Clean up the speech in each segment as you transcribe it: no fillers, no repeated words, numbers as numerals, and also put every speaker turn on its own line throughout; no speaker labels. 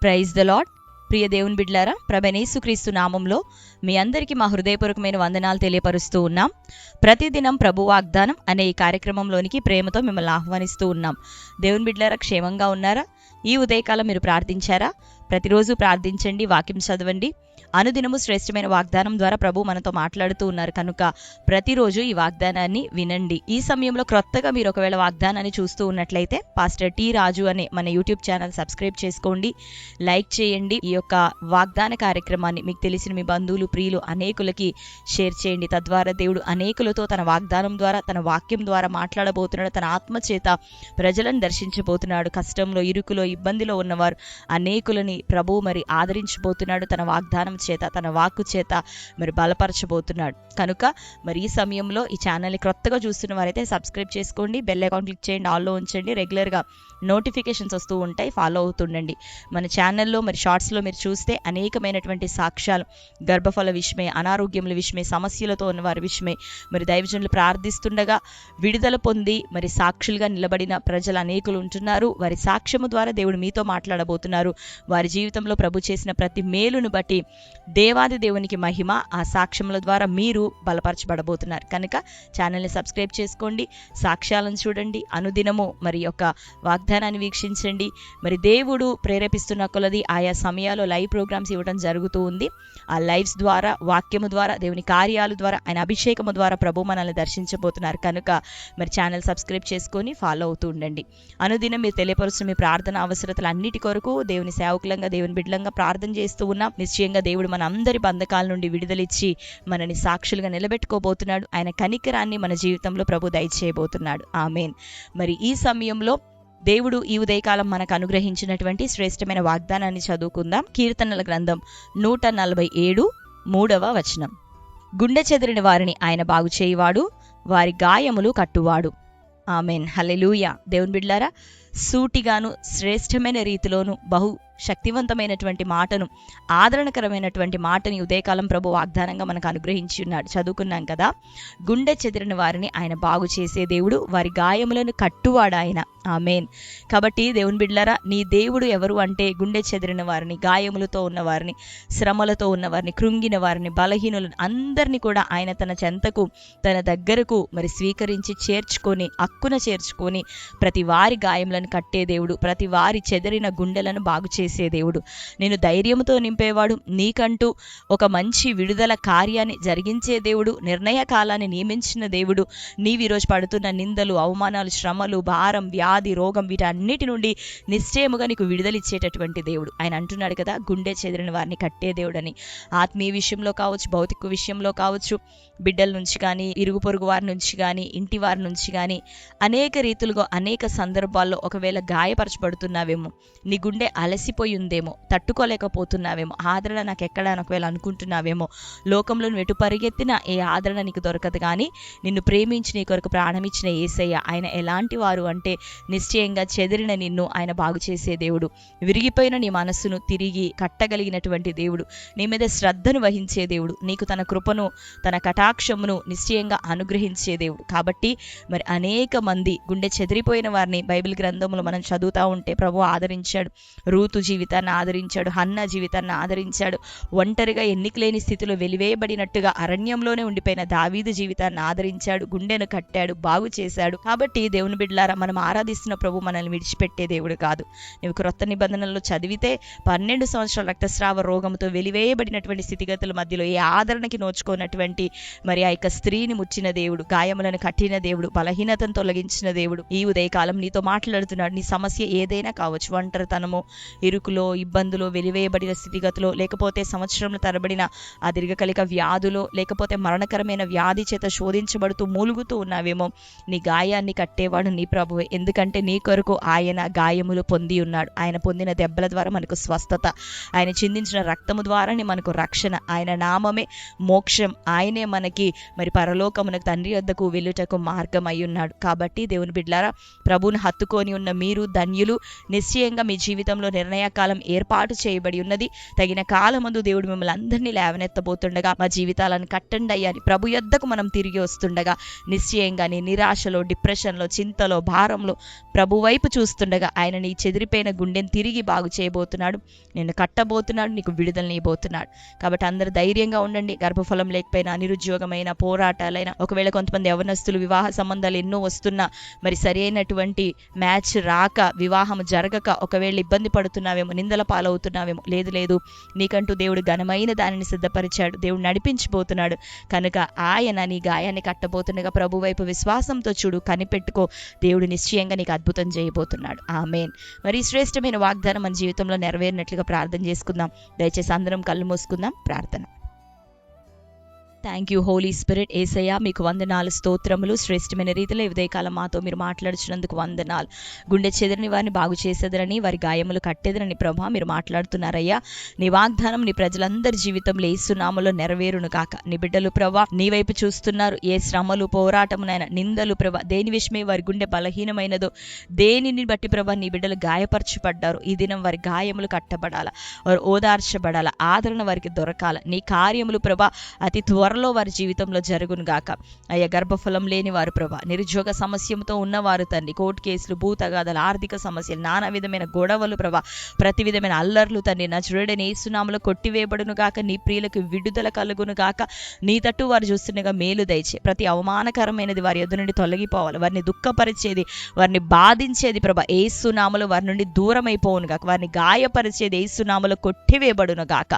Praise the lord. ప్రియ దేవుని బిడ్డలారా, ప్రభువైన యేసుక్రీస్తు నామంలో మీ అందరికీ మా హృదయపూర్వకమైన వందనాలు తెలియపరుస్తూ ఉన్నాం. ప్రతిదినం ప్రభు వాగ్దానం అనే ఈ కార్యక్రమంలోనికి ప్రేమతో మిమ్మల్ని ఆహ్వానిస్తూ ఉన్నాం. దేవుని బిడ్డలారా, క్షేమంగా ఉన్నారా? ఈ ఉదయకాలం మీరు ప్రార్థించారా? ప్రతిరోజు ప్రార్థించండి, వాక్యం చదవండి. అనుదినము శ్రేష్టమైన వాగ్దానం ద్వారా ప్రభు మనతో మాట్లాడుతూ ఉన్నారు కనుక ప్రతిరోజు ఈ వాగ్దానాన్ని వినండి. ఈ సమయంలో క్రొత్తగా మీరు ఒకవేళ వాగ్దానాన్ని చూస్తూ ఉన్నట్లయితే పాస్టర్ టి రాజు అనే మన యూట్యూబ్ ఛానల్ సబ్స్క్రైబ్ చేసుకోండి, లైక్ చేయండి. ఈ యొక్క వాగ్దాన కార్యక్రమాన్ని మీకు తెలిసిన మీ బంధువులు, ప్రియులు అనేకులకి షేర్ చేయండి. తద్వారా దేవుడు అనేకులతో తన వాగ్దానం ద్వారా, తన వాక్యం ద్వారా మాట్లాడబోతున్నాడు. తన ఆత్మ చేత ప్రజలను దర్శించబోతున్నాడు. కష్టంలో, ఇరుకులో, ఇబ్బందిలో ఉన్నవారు అనేకులని ప్రభు ఆదరించబోతున్నాడు. తన వాగ్దానం చేత, తన వాక్కు చేత బలపరచబోతున్నాడు. కనుక ఈ సమయంలో ఈ ఛానల్ని క్రొత్తగా చూస్తున్న వారైతే సబ్స్క్రైబ్ చేసుకోండి, బెల్ ఐకాన్ క్లిక్ చేయండి, ఆల్లో ఉంచండి. రెగ్యులర్గా నోటిఫికేషన్స్ వస్తూ ఉంటాయి, ఫాలో అవుతుండండి. మన ఛానల్లో షార్ట్స్లో మీరు చూస్తే అనేకమైనటువంటి సాక్ష్యాలు, గర్భఫల విషయమై, అనారోగ్యముల విషయమై, సమస్యలతో ఉన్న వారి విషయమై దైవజనులు ప్రార్థిస్తుండగా విడుదల పొంది సాక్షులుగా నిలబడిన ప్రజలు అనేకులు ఉంటున్నారు. వారి సాక్ష్యము ద్వారా దేవుడు మీతో మాట్లాడబోతున్నారు. వారి జీవితంలో ప్రభు చేసిన ప్రతి మేలును బట్టి దేవాది దేవునికి మహిమ. ఆ సాక్ష్యముల ద్వారా మీరు బలపరచబడబోతున్నారు. కనుక ఛానల్ని సబ్స్క్రైబ్ చేసుకోండి, సాక్ష్యాలను చూడండి, అనుదినము యొక్క వాగ్దానాన్ని వీక్షించండి. దేవుడు ప్రేరేపిస్తున్న కొలది ఆయా సమయాల్లో లైవ్ ప్రోగ్రామ్స్ ఇవ్వడం జరుగుతూ ఉంది. ఆ లైవ్స్ ద్వారా, వాక్యము ద్వారా, దేవుని కార్యాల ద్వారా, ఆయన అభిషేకము ద్వారా ప్రభు మనల్ని దర్శించబోతున్నారు. కనుక ఛానల్ సబ్స్క్రైబ్ చేసుకొని ఫాలో అవుతూ ఉండండి. అనుదినం మీరు తెలియపరుస్తున్న మీ ప్రార్థన అవసరతలు అన్నిటి కొరకు దేవుని సేవకులంగా, దేవుని బిడ్డలంగా ప్రార్థన చేస్తూ ఉన్నాం. నిశ్చయంగా దేవుడు మన అందరి బంధకాల నుండి విడుదలిచ్చి మనని సాక్షులుగా నిలబెట్టుకోబోతున్నాడు. ఆయన కనికరాన్ని మన జీవితంలో ప్రభు దయచేయబోతున్నాడు. ఆమేన్. ఈ సమయంలో దేవుడు ఈ ఉదయకాలం మనకు అనుగ్రహించినటువంటి శ్రేష్టమైన వాగ్దానాన్ని చదువుకుందాం. కీర్తనల గ్రంథం 147 3వ వచనం. గుండె చెదిరిన వారిని ఆయన బాగు చేయువాడు, వారి గాయములు కట్టువాడు. ఆమేన్. హల్లెలూయా. దేవుని బిడ్డలారా, సూటిగాను శ్రేష్టమైన రీతిలోను బహు శక్తివంతమైనటువంటి మాటను, ఆదరణకరమైనటువంటి మాటని ఉదయకాలం ప్రభు వాగ్దానంగా మనకు అనుగ్రహించి ఉన్నాడు. చదువుకున్నాం కదా, గుండె చెదిరిన వారిని ఆయన బాగు చేసే దేవుడు, వారి గాయములను కట్టువాడు ఆయన. ఆమేన్. కాబట్టి దేవుని బిడ్డలారా, నీ దేవుడు ఎవరు అంటే గుండె చెదిరిన వారిని, గాయములతో ఉన్నవారిని, శ్రమలతో ఉన్నవారిని, కృంగిన వారిని, బలహీనులను అందరినీ కూడా ఆయన తన చెంతకు, తన దగ్గరకు స్వీకరించి చేర్చుకొని, అక్కున చేర్చుకొని ప్రతి వారి గాయములను కట్టే దేవుడు, ప్రతి వారి చెదిరిన గుండెలను బాగు చేసే దేవుడు. నేను ధైర్యంతో నింపేవాడు, నీకంటూ ఒక మంచి విడుదల కార్యాన్ని జరిగించే దేవుడు, నిర్ణయ కాలాన్ని నియమించిన దేవుడు. నీవు ఈరోజు పడుతున్న నిందలు, అవమానాలు, శ్రమలు, భారం, వ్యాధి, రోగం వీటన్నిటి నుండి నిశ్చయముగా నీకు విడుదలిచ్చేటటువంటి దేవుడు. ఆయన అంటున్నాడు కదా, గుండె చెదిరిన వారిని కట్టే దేవుడని. ఆత్మీయ విషయంలో కావచ్చు, భౌతిక విషయంలో కావచ్చు, బిడ్డల నుంచి కానీ, ఇరుగు పొరుగు వారి నుంచి కానీ, ఇంటి వారి నుంచి కానీ అనేక రీతులుగా, అనేక సందర్భాల్లో ఒకవేళ గాయపరచబడుతున్నావేమో, నీ గుండె అలసిపోయి ఉందేమో, తట్టుకోలేకపోతున్నావేమో, ఆదరణ నాకు ఎక్కడ అని ఒకవేళ అనుకుంటున్నావేమో, లోకంలో నువ్వు ఎటు పరిగెత్తినా ఏ ఆదరణ నీకు దొరకదు. కానీ నిన్ను ప్రేమించి నీ కొరకు ప్రాణమిచ్చిన యేసయ్య, ఆయన ఎలాంటి వారు అంటే నిశ్చయంగా చెదిరిన నిన్ను ఆయన బాగు చేసే దేవుడు, విరిగిపోయిన నీ మనస్సును తిరిగి కట్టగలిగినటువంటి దేవుడు, నీ మీద శ్రద్ధను వహించే దేవుడు, నీకు తన కృపను, తన కటాక్షమును నిశ్చయంగా అనుగ్రహించే దేవుడు. కాబట్టి అనేక మంది గుండె చెదిరిపోయిన వారిని బైబిల్ గ్రంథంలో మనం చదువుతూ ఉంటే ప్రభు ఆదరించాడు. రూతు జీవితాన్ని ఆదరించాడు, హన్న జీవితాన్ని ఆదరించాడు. ఒంటరిగా ఎన్నికలేని స్థితిలో వెలివేయబడినట్టుగా అరణ్యంలోనే ఉండిపోయిన దావీదు జీవితాన్ని ఆదరించాడు, గుండెను కట్టాడు, బాగు చేశాడు. కాబట్టి దేవుని బిడ్డలారా, మనం ఆరాధిస్తున్న ప్రభు మనల్ని విడిచిపెట్టే దేవుడు కాదు. నువ్వు క్రొత్త నిబంధనల్లో చదివితే 12 సంవత్సరాల రక్తస్రావ రోగంతో వెలివేయబడినటువంటి స్థితిగతుల మధ్యలో ఏ ఆదరణకి నోచుకోనటువంటి ఆ యొక్క స్త్రీని ముచ్చిన దేవుడు, గాయములను కట్టిన దేవుడు, బలహీనతను తొలగించిన దేవుడు ఈ ఉదయకాలం నీతో మాట్లాడుతున్నాడు. నీ సమస్య ఏదైనా కావచ్చు, ఒంటరితనము, ఇరుకులో, ఇబ్బందులో, వెలివేయబడిన స్థితిగతిలో, లేకపోతే సంవత్సరంలో తరబడిన ఆ దీర్ఘకాలిక వ్యాధులో, లేకపోతే మరణకరమైన వ్యాధి చేత శోధించబడుతూ మూలుగుతూ ఉన్నావేమో, నీ గాయాన్ని కట్టేవాడు నీ ప్రభువే. ఎందుకంటే నీ కొరకు ఆయన గాయములు పొంది ఉన్నాడు. ఆయన పొందిన దెబ్బల ద్వారా మనకు స్వస్థత, ఆయన చిందించిన రక్తము ద్వారానే మనకు రక్షణ, ఆయన నామమే మోక్షం, ఆయనే మనకి పరలోకమునకు తండ్రి వద్దకు వెళ్ళుటకు మార్గం అయి ఉన్నాడు. కాబట్టి దేవుని బిడ్డలారా, ప్రభువును హత్తుకొని ఉన్న మీరు ధన్యులు. నిశ్చయంగా మీ జీవితంలో నిర్ణయకాలం ఏర్పాటు చేయబడి ఉన్నది. తగిన కాలమందు దేవుడు మిమ్మల్ని అందరినీ లేవనెత్తబోతుండగా మా జీవితాలను కట్టండి అయ్యా అని ప్రభు యొద్దకు మనం తిరిగి వస్తుండగా నిశ్చయంగా నీ నిరాశలో, డిప్రెషన్లో, చింతలో, భారంలో ప్రభు వైపు చూస్తుండగా ఆయన నీ చెదిరిపోయిన గుండెని తిరిగి బాగు చేయబోతున్నాడు. నిన్ను కట్టబోతున్నాడు, నీకు విడుదలనియబోతున్నాడు. కాబట్టి అందరూ ధైర్యంగా ఉండండి. గర్భఫలం లేకపోయినా, నిరుద్యోగమైన, పోరాటాలైనా, ఒకవేళ కొంతమంది యవనస్తులు వివాహ సంబంధాలు ఎన్నో వస్తున్నా మరి సరైనటువంటి మ్యాచ్ రాక, వివాహం జరగక ఒకవేళ ఇబ్బంది పడుతున్నావేమో, నిందల పాలవుతున్నావేమో, లేదు నీకంటూ దేవుడు ఘనమైన దానిని సిద్ధపరిచాడు. దేవుడు నడిపించబోతున్నాడు. కనుక ఆయన నీ గాయాన్ని కట్టబోతుండగా ప్రభు వైపు విశ్వాసంతో చూడు, కనిపెట్టుకో. దేవుడు నిశ్చయంగా నీకు అద్భుతం చేయబోతున్నాడు. ఆమేన్. మరి శ్రేష్టమైన వాగ్దానం మన జీవితంలో నెరవేరినట్లుగా ప్రార్థన చేసుకుందాం. దయచేసి అందరం కళ్ళు మూసుకుందాం. ప్రార్థన. Thank you holy spirit. యేసయ్యా మీకు వందనాలు, స్తోత్రములు. శ్రేష్టమైన రీతిలో ఉదయకాలం మాతో మీరు మాట్లాడుచున్నందుకు వందనాలు. గుండె చెదిరిని వారిని బాగు చేసేదరని, వారి గాయములు కట్టేదరని ప్రభా మీరు మాట్లాడుతున్నారయ్యా. నీ వాగ్దానం నీ ప్రజలందరి జీవితంలో యేసు నామములో నెరవేరును కాక. నీ బిడ్డలు ప్రభా నీ వైపు చూస్తున్నారు. ఏ శ్రమలు, పోరాటమునైనా, నిందలు ప్రభా దేని విషయమే వారి గుండె బలహీనమైనదో, దేనిని బట్టి ప్రభా నీ బిడ్డలు గాయపరచబడ్డారు. ఈ దినం వారి గాయములు కట్టబడాల, వారు ఓదార్చబడాల, ఆదరణ వారికి దొరకాల. నీ కార్యములు ప్రభా అతి త్వరలో వారి జీవితంలో జరుగును గాక. అయ్యా గర్భఫలం లేని వారు ప్రభా, నిరుద్యోగ సమస్యతో ఉన్నవారు తండ్రి, కోర్టు కేసులు, భూతగాథలు, ఆర్థిక సమస్యలు, నానా విధమైన గొడవలు ప్రభా, ప్రతి విధమైన అల్లర్లు తండ్రి నజరేయుడైన యేసు నామములో కొట్టివేయబడును గాక. నీ ప్రియులకు విడుదల కలుగును గాక. నీ తట్టు వారు చూస్తుండగా మేలు దయచే. ప్రతి అవమానకరమైనది వారి యొద్ద నుండి తొలగిపోవాలి. వారిని దుఃఖపరిచేది, వారిని బాధించేది ప్రభా యేసు నామములో వారి నుండి దూరం అయిపోవును గాక. వారిని గాయపరిచేది యేసు నామములో కొట్టివేయబడును గాక.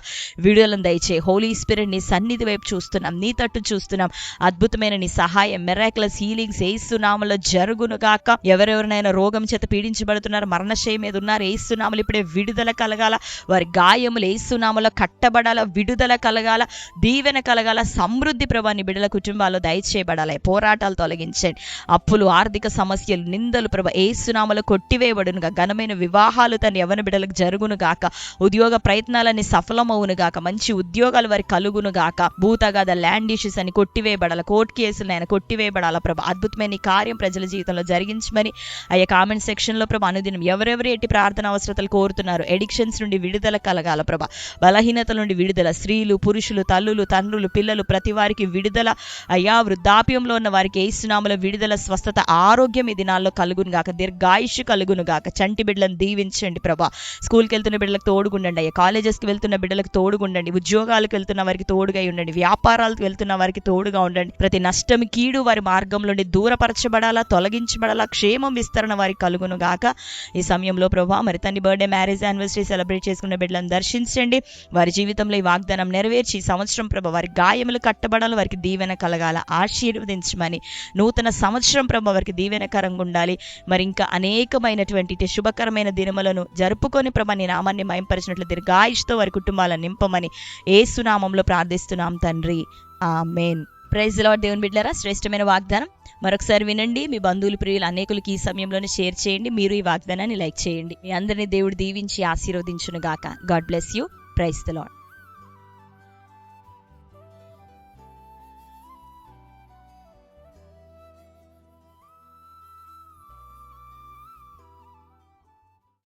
విడుదలను దయచే. హోలీ స్పిరిట్ నీ సన్నిధి వైపు చూస్తున్నాం, నీ తట్టు చూస్తున్నాం. అద్భుతమైన నీ సహాయం, మిరాక్యులస్ హీలింగ్స్ యేసు నామములో జరుగును గాక. ఎవరెవరినైనా రోగం చేత పీడించబడుతున్నారు, మరణశయ మీద ఉన్నారు, యేసు నామములో ఇప్పుడే విడుదల కలగాల. వారి గాయములు యేసు నామములో కట్టబడాల, విడుదల కలగాల, దీవెన కలగాల. సమృద్ధి ప్రభా నీ బిడ్డల కుటుంబాల్లో దయచేయబడాలి. పోరాటాలు తొలగించండి. అప్పులు, ఆర్థిక సమస్యలు, నిందలు ప్రభా యేసు నామములో కొట్టివేయబడునుగా. ఘనమైన వివాహాలు తన యవ్వన బిడ్డలకు జరుగును గాక. ఉద్యోగ ప్రయత్నాలన్నీ సఫలమవును గాక. మంచి ఉద్యోగాలు వారికి కలుగును గాక. భూతగాథ, ల్యాండ్ ఇష్యూస్ అని కొట్టివేయబడాల, కోర్టు కేసులు ఆయన కొట్టివేయబడాల ప్రభా. అద్భుతమైన కార్యం ప్రజల జీవితంలో జరిగించమని అయ్యా కామెంట్ సెక్షన్ లో ప్రభా అనుదినం ఎవరెవరు ఎట్టి ప్రార్థన అవసరతలు కోరుతున్నారు, ఎడిక్షన్స్ నుండి విడుదల కలగాల ప్రభా, బలహీనతల నుండి విడుదల, స్త్రీలు, పురుషులు, తల్లులు, తండ్రులు, పిల్లలు ప్రతి వారికి విడుదల అయ్యా. వృద్ధాప్యంలో ఉన్న వారికి యేసు నామములో విడుదల, స్వస్థత, ఆరోగ్యం ఈ దినాల్లో కలుగును గాక. దీర్ఘాయుష్షు కలుగును గాక. చంటి బిడ్డలను దీవించండి ప్రభా. స్కూల్కి వెళ్తున్న బిడ్డలకు తోడుగుండండి అయ్యా. కాలేజెస్కి వెళ్తున్న బిడ్డలకు తోడుగుండండి. ఉద్యోగాలకు వెళ్తున్న వారికి తోడుగా ఉండండి. వ్యాపారాలకు వెళ్తున్న వారికి తోడుగా ఉండండి. ప్రతి నష్టం, కీడు వారి మార్గంలోని దూరపరచబడాలా, తొలగించబడాలా. క్షేమం, విస్తరణ వారికి కలుగును గాక. ఈ సమయంలో ప్రభా మరి తన బర్త్డే, మ్యారేజ్ యానివర్సరీ సెలబ్రేట్ చేసుకున్న బిడ్డలను దర్శించండి. వారి జీవితంలో ఈ వాగ్దానం నెరవేర్చి ఈ సంవత్సరం ప్రభా వారి గాయములు కట్టబడాలి, వారికి దీవెన కలగాల. ఆశీర్వదించమని. నూతన సంవత్సరం ప్రభా వారికి దీవెనకరంగా ఉండాలి. మరి ఇంకా అనేకమైనటువంటి శుభకరమైన దినములను జరుపుకొని ప్రభా నీ నామాన్ని మహింపరిచినట్లు దీర్ఘాయుష్తో వారి కుటుంబాలను నింపమని యేసు నామములో ప్రార్థిస్తున్నాం తండ్రి. ఆమేన్. Praise the Lord. దేవుని బిడ్డలారా, శ్రేష్టమైన వాగ్దానం మరొకసారి వినండి. మీ బంధువులు, ప్రియులు అనేకులకి ఈ సమయంలోనే షేర్ చేయండి. మీరు ఈ వాగ్దానాన్ని లైక్ చేయండి. మీ అందరినీ దేవుడు దీవించి ఆశీర్వదించును గాక. God bless you. Praise the lord.